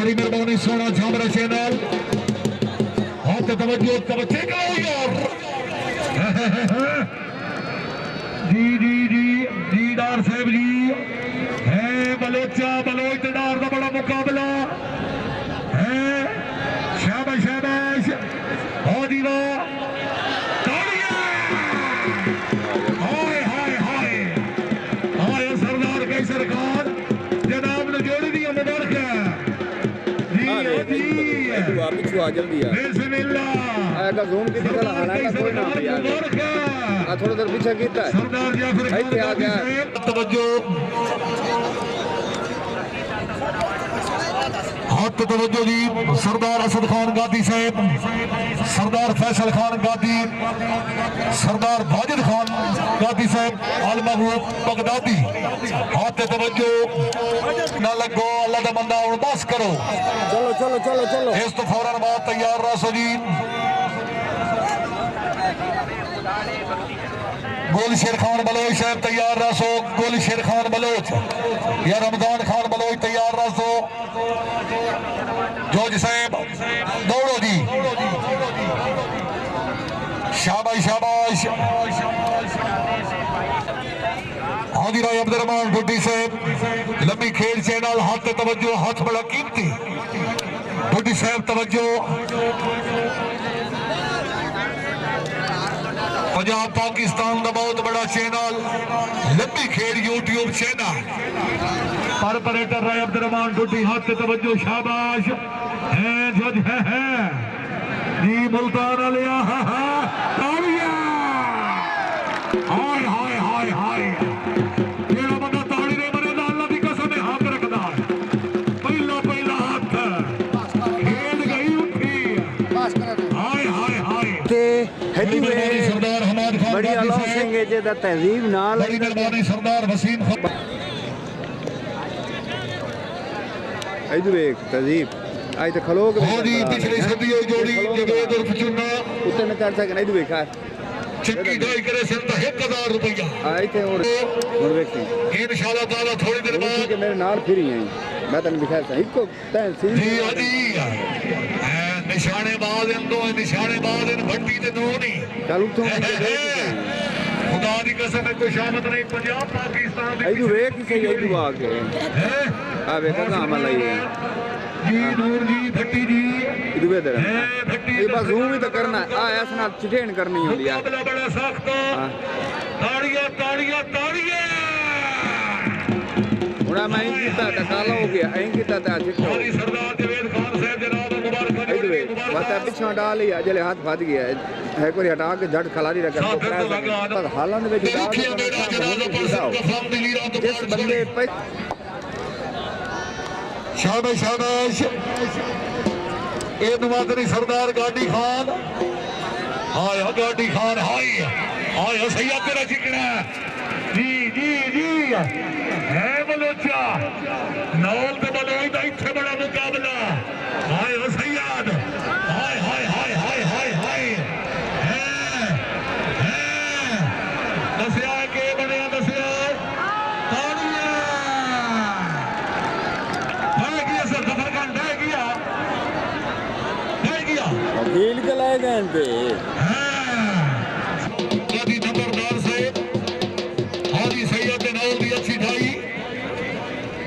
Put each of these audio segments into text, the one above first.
बड़ी मेहरबानी सोना झामरा चैनल हाथ तवज्जो बच्चे का यार जी डार साहब जी है बलोचा बलोच डार का बड़ा मुकाबला है शाबाश शाबाश हो दीवा हाय हाय हाय हाय सरदार की सरकार जनाब ने जोड़ी दी मुबारक जी जी पिछू आ जल्दी यार बिस्मिल्लाह आएगा जूम की दिखा हालांकि कोई ना यार आ थोड़ा देर पीछे कीता सरदार जाफर इथे आ गया तवज्जो हाथ तवज्जो जी सरदार असद खान गादी साहब सरदार फैसल खान गादी सरदार वाजिद खान गादी साहब अल महबूब बगदादी हाथ तवज्जो ना लगो अल्लाह दा बंदा हुन बस करो चलो चलो चलो चलो इस तो फौरन बाद तैयार रहो जी गोल शेर खान बलोच साहब तैयार रहो गोल शेर खान बलोच या रमजान खान बलोच तैयार रहो जोज साहब दौड़ो जी शाबाश शाबाश हाजी राय अब्दुर्रहमान भुट्टी साहब लंबी खेल चैनल हाथ तवज्जो हाथ बड़ा कीमती भुट्टी साहब तवज्जो पंजाब पाकिस्तान का बहुत बड़ा चैनल लंबी खेल यूट्यूब चैनल ऑपरेटर राय अब्दुर्रहमान भुट्टी हाथ तवज्जो शाबाश है जज है जी मुल्तान लिया तालियां हाय हाय हाय हाय जेड़ा बंदा ताड़ी दे मरे दा अल्लाह दी कसम है हाथ रखदा पहला पहला हाथ खेल गई उठी हाय हाय हाय ते हेडी में सरदार हमाद खान बड़ी आला सिंह जे दा तहजीब नाल बड़ी मेहरबानी सरदार वसीम खान इधर एक तहजीब आई तो खलो के हो जी पिछली सदी जोड़ी जगह तरफ चुनना उतने न कर सकना इधर देखा चिक्की ढाई करे सिर 1000 रुपया आई थे और देखी इंशाल्लाह ताला थोड़ी देर बाद के मेरे नाल फिर ही आई मैं तन दिखा सा इको तहसील जी हाजी निशानेबाज इन दो निशानेबाज इन भट्टी ते दो नहीं चल उठो खुदा दी कसम है कोई शामत नहीं पंजाब पाकिस्तान दी इधर वेख ही सही इधर आ के हैं आ वेखा काम लाई है जी नूर जी भट्टी जी इधर वे दर है भट्टी ये बस जूम ही तो करना आ ऐसा ना चिटेन करनी होती है मुकाबला बड़ा सख्त ताड़ियां ताड़ियां ताड़ियां उड़ा मैं इन कीता ता काला हो गया इन कीता ता चिट्टा हमारी सरदार जवेद खान साहब जनाब मुबारक इधर वे बता पीछे डाल लिया जले हाथ फट गया है कोई हटा के झट खलारी रखा पर हालन में जिस बंदे पे शाबाश शाबाश ए नवाजनी सरदार गाड़ी खान हाय गाड़ी खान हाय हाय सैयद तेरा चिकना जी जी जी है बलोचा नौल ते बलोच दा इत्थे बड़ा मुकाबला हाय सैयद हाय हाय हाय हाय हाय हाय है दसिया के बनया दसिया ताड़ियां है किया सर खबर खान है किया वकील के लाए गए पे हादी नंबरदार साहब हादी सैयद नौल दी अच्छी ढाई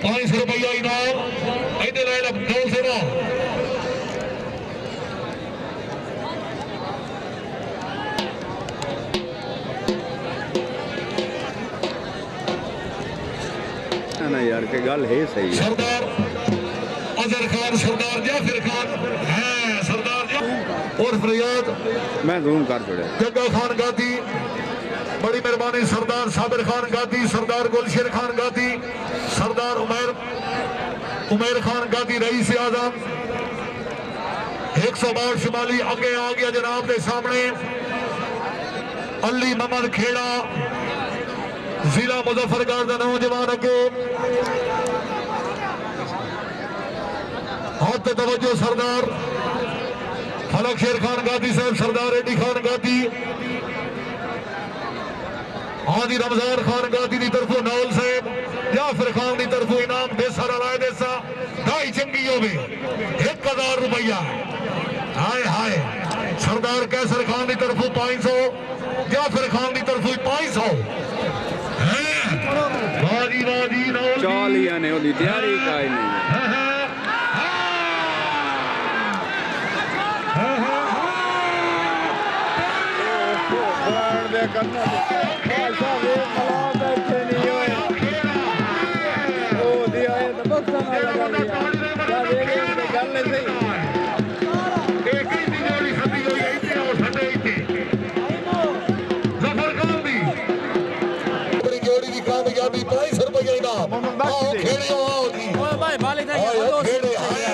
500 रुपया इनाम इधर आए नौल से ना ना यार के गल है सही है सरदार अजहर खान सरदार जाफर खान है सरदार और फरियाद मैं जूम कर छोड़े जग्गा खान गादी बड़ी मेहरबानी सरदार साबिर खान गादी सरदार गुलशेर खान गादी सरदार उमैर खान गादी रईस आजम 162 शुमाली आगे आ गया जनाब के सामने अली मोहम्मद खेड़ा जिला मुजफ्फरगढ़ का नौजवान अगे हाथ तवज्जो सरदार फलक शेर खान गादी साहब सरदार एडी खान गादी हाजी रमजान खान गादी की तरफों नौल साहब जाफर खान की तरफों इनाम देसा राय देसा ढाई चंगी होवे 1000 रुपया। हाय हाय सरदार कैसर खान की तरफों 500 जाफर खान की तरफों 500 बाजी बाजी चालिया ने ओदी तैयारी काई नहीं दे करना ऐसा वे खला बैठे नहीं होए ओ दिया है तो बक्सा ना लगा दिया या वे गल नहीं सही एक ही दी जोड़ी सदी होई इथे और सदे इथे जफर खान दी बड़ी जोड़ी दी कामयाबी 500 रुपया इनाम आओ खेड़े आओ जी ओए भाई मालिक था खेड़े आए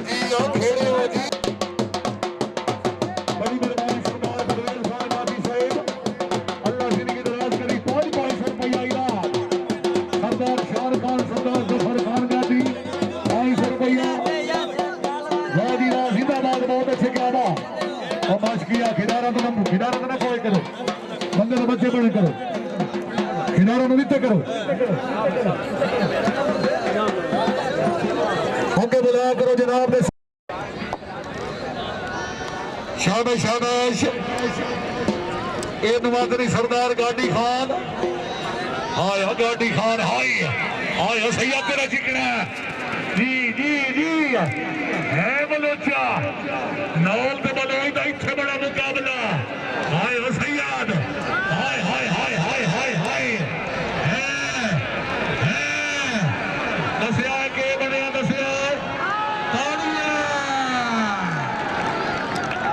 जी आओ खेड़े हो जी बड़ी मेहरबानी सरदार बलवीर खान बादी साहब अल्लाह जिंदगी दराज करी 500 रुपया इनाम सरदार शान खान सरदार जफर खान गादी 500 रुपया वादी राज जिंदाबाद बहुत अच्छे क्या बा और माश किया खिलारा तो ना कोई करो बंदे तो बच्चे बड़े करो खिलारा नृत्य करो होके बुलाया करो जनाब ने शाबाश शाबाश ए नवाजनी सरदार गाड़ी खान हाय गाड़ी खान हाय हाय सैयद तेरा चिकना जी जी जी है बलोचा नौल ते बलोई दा इत्थे बड़ा मुकाबला हाय सैयद हाय हाय हाय हाय हाय हाय है दसिया के बनया दसिया ताड़ियां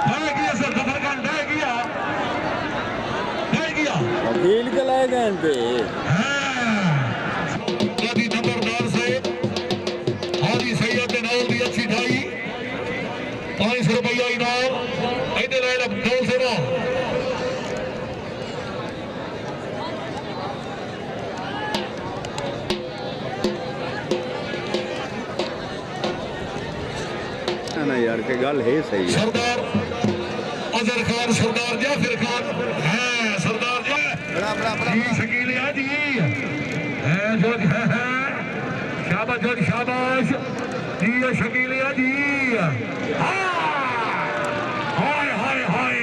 हाय किया सर जफर खान डे गया वकील के लाए गए पे कादी नंबरदार साहब हाजी सैयद ने नौल दी अच्छी ढाई 500 रुपया इनाम इधर ले लो नौल से ना ना यार के गल है सही है सरदार अजहर खान सरदार जाफर खान है सरदार जी शकीलिया जी है जो है शाबाश जो शाबाश जी शकीलिया जी हाय हाय हाय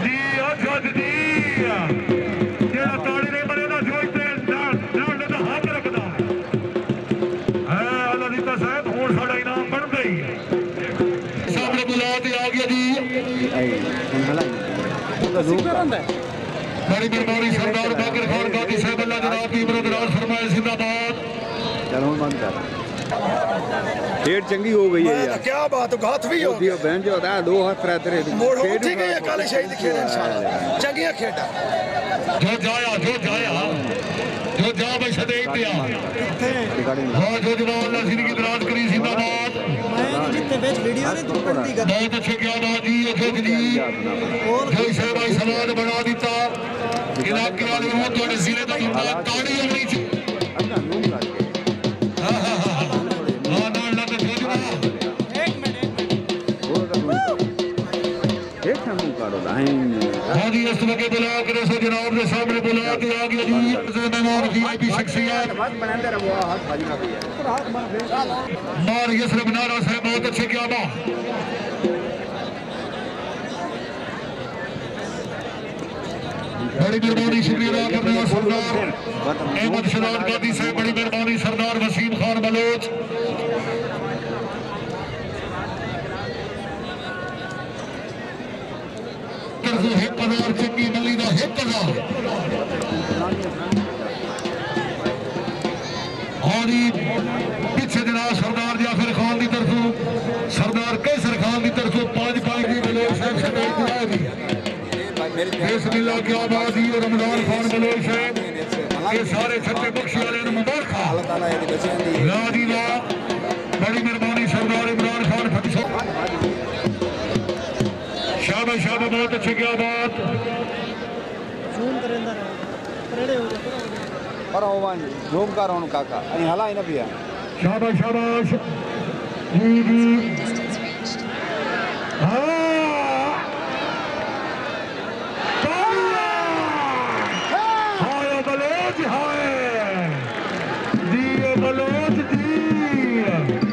जी जज जी जेड़ा ताड़ी नहीं बने ना जो इते डाल दे हाथ रखदा है अल्लाह दी कसम हुन साडा इनाम बन गई सामने बुलाते आ गया जी बड़ी मेहरबानी सरदार बाकर खान गादी साहब अल्लाह जनाब की इमरत राज फरमाए जिंदाबाद चलो बंद कर डेढ़ चंगी हो गई है यार क्या बात हाथ भी हो दियो बहन जो होता है दो हाथ रहते रहे मोड़ो ठीक है ये काले शहीद खेल इंशाल्लाह चंगिया खेड़ा जो जाया जो जा भाई सदे इत्ते आ हां जो जनाब अल्लाह जिंदगी दराज करी जिंदाबाद जितने बेच वीडियो ने तू पढ़ती कर बहुत अच्छे क्या बात जी अखिल जी जो साहब भाई समाज बना दिता इलाके वाले वो थोड़े जिले का ताड़ी होनी चाहिए हाजी इस वक्त बुला कर जनाब के सामने बुला के आ गया जी मेहमान वीआईपी शख्सियत मार यसर बनारा साहब बहुत अच्छे क्या बा बड़ी मेहरबानी शुक्रिया अदा करते हैं सरदार अहमद शदाद गादी साहब बड़ी मेहरबानी सरदार वसीम खान बलोच एक हजार चंगी नली का 1000 और पीछे जनाब सरदार जाफर खान की तरफों सरदार कैसर खान की तरफों 5 की बलोच साहब समेत जाएगी बिस्मिल्लाह की आवाज़ ही रमजान खान बलोच साहब ये सारे छत्ते बख्शी वाले ने मुबारक ला जी ला बड़ी मेहरबानी सरदार इमरान खान फतह शाबाश शाबाश बहुत अच्छे क्या बात पर ओवन झूम कर ओन काका अई हला इन पिया शाबाश शाबाश जी जी हाय बलोच हाय जी बलोच जी ਗਿਆ